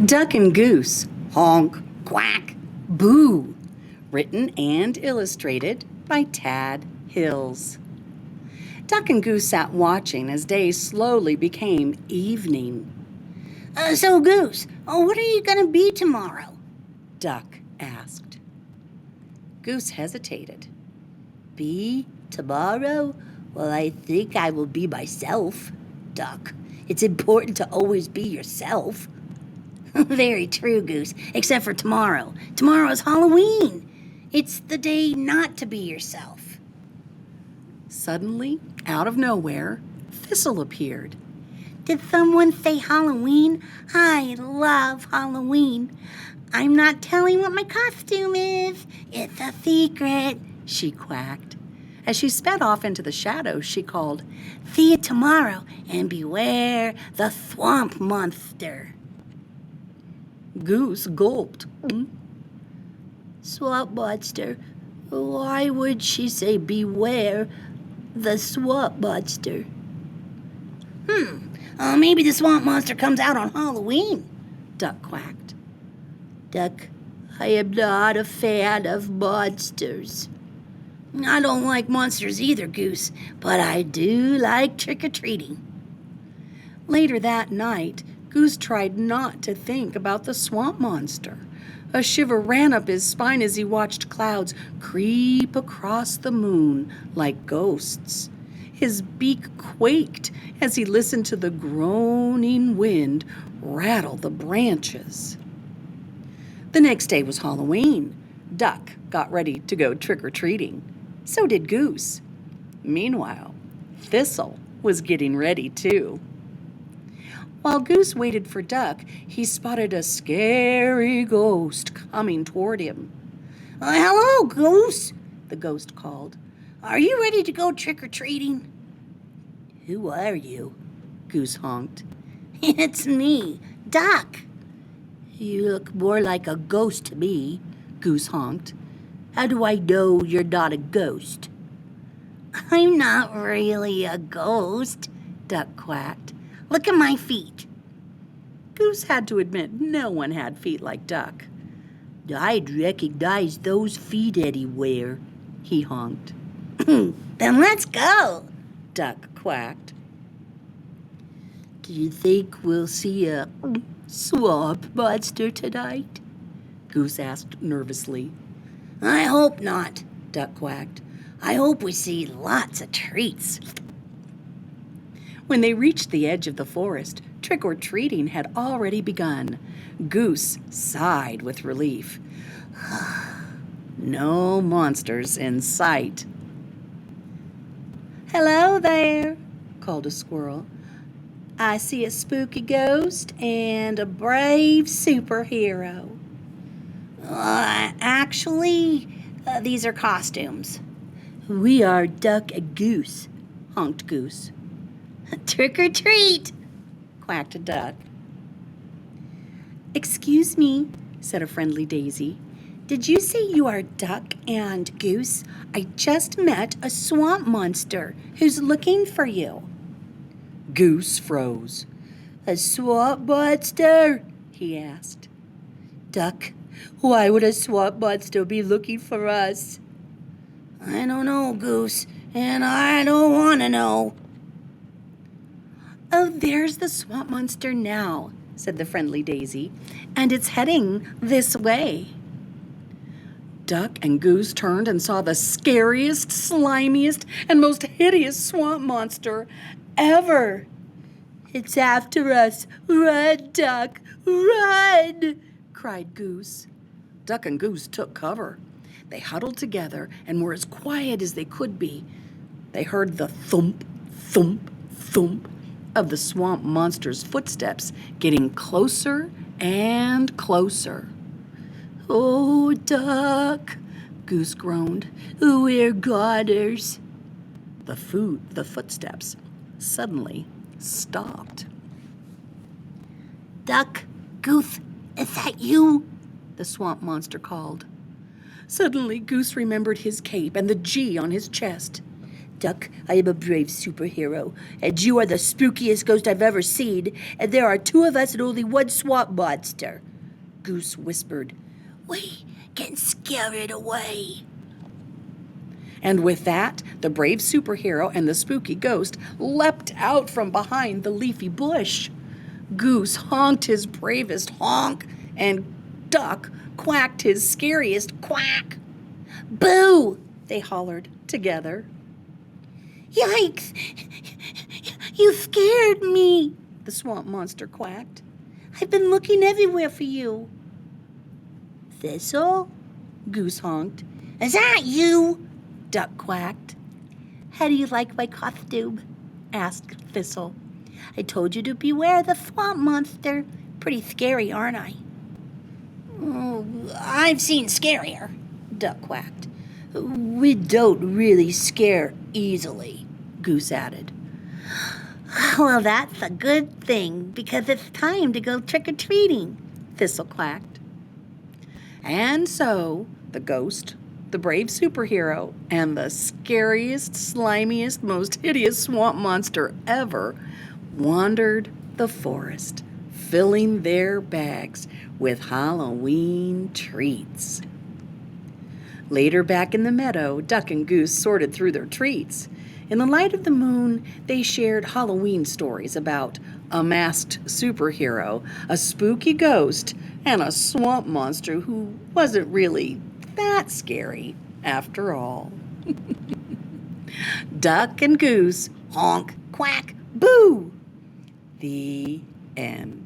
Duck and Goose, Honk, Quack, Boo. Written and illustrated by Tad Hills. Duck and Goose sat watching as day slowly became evening. So, Goose, what are you going to be tomorrow? Duck asked. Goose hesitated. Be tomorrow? Well, I think I will be myself, Duck. It's important to always be yourself. Very true, Goose, except for tomorrow. Tomorrow is Halloween. It's the day not to be yourself. Suddenly, out of nowhere, Thistle appeared. Did someone say Halloween? I love Halloween. I'm not telling what my costume is. It's a secret, she quacked. As she sped off into the shadows, she called, See you tomorrow, and beware the swamp monster. Goose gulped. Swamp monster? Why would she say beware the swamp monster? Maybe the swamp monster comes out on Halloween, Duck quacked. Duck, I am not a fan of monsters. I don't like monsters either, Goose, but I do like trick-or-treating. Later that night, Goose tried not to think about the swamp monster. A shiver ran up his spine as he watched clouds creep across the moon like ghosts. His beak quaked as he listened to the groaning wind rattle the branches. The next day was Halloween. Duck got ready to go trick-or-treating. So did Goose. Meanwhile, Thistle was getting ready too. While Goose waited for Duck, he spotted a scary ghost coming toward him. Hello, Goose, the ghost called. Are you ready to go trick-or-treating? Who are you? Goose honked. It's me, Duck. You look more like a ghost to me, Goose honked. How do I know you're not a ghost? I'm not really a ghost, Duck quacked. Look at my feet. Goose had to admit no one had feet like Duck. I'd recognize those feet anywhere, he honked. Then let's go, Duck quacked. Do you think we'll see a swamp monster tonight? Goose asked nervously. I hope not, Duck quacked. I hope we see lots of treats. When they reached the edge of the forest, trick-or-treating had already begun. Goose sighed with relief. No monsters in sight. Hello there, called a squirrel. I see a spooky ghost and a brave superhero. Actually, these are costumes. We are Duck and Goose, honked Goose. Trick or treat, quacked a duck. Excuse me, said a friendly daisy. Did you say you are Duck and Goose? I just met a swamp monster who's looking for you. Goose froze. A swamp monster? He asked. Duck, why would a swamp monster be looking for us? I don't know, Goose, and I don't want to know. Oh, there's the swamp monster now, said the friendly daisy, and it's heading this way. Duck and Goose turned and saw the scariest, slimiest, and most hideous swamp monster ever. It's after us. Run, Duck, run, cried Goose. Duck and Goose took cover. They huddled together and were as quiet as they could be. They heard the thump, thump, thump of the swamp monster's footsteps getting closer and closer. Oh, Duck, Goose groaned. We're goners. The footsteps suddenly stopped. Duck, Goose, is that you? The swamp monster called. Suddenly, Goose remembered his cape and the G on his chest. Duck, I am a brave superhero, and you are the spookiest ghost I've ever seen, and there are two of us and only one swamp monster. Goose whispered. We can scare it away. And with that, the brave superhero and the spooky ghost leapt out from behind the leafy bush. Goose honked his bravest honk, and Duck quacked his scariest quack. Boo! They hollered together. Yikes! You scared me, The swamp monster quacked. I've been looking everywhere for you. Thistle? Goose honked. Is that you? Duck quacked. How do you like my costume? Asked Thistle. I told you to beware the swamp monster. Pretty scary, aren't I? Oh, I've seen scarier, Duck quacked. We don't really scare easily, Goose added. Well, that's a good thing, because it's time to go trick-or-treating, Thistle quacked. And so the ghost, the brave superhero, and the scariest, slimiest, most hideous swamp monster ever wandered the forest, filling their bags with Halloween treats. Later, back in the meadow, Duck and Goose sorted through their treats. In the light of the moon, they shared Halloween stories about a masked superhero, a spooky ghost, and a swamp monster who wasn't really that scary after all. Duck and Goose, honk, quack, boo! The end.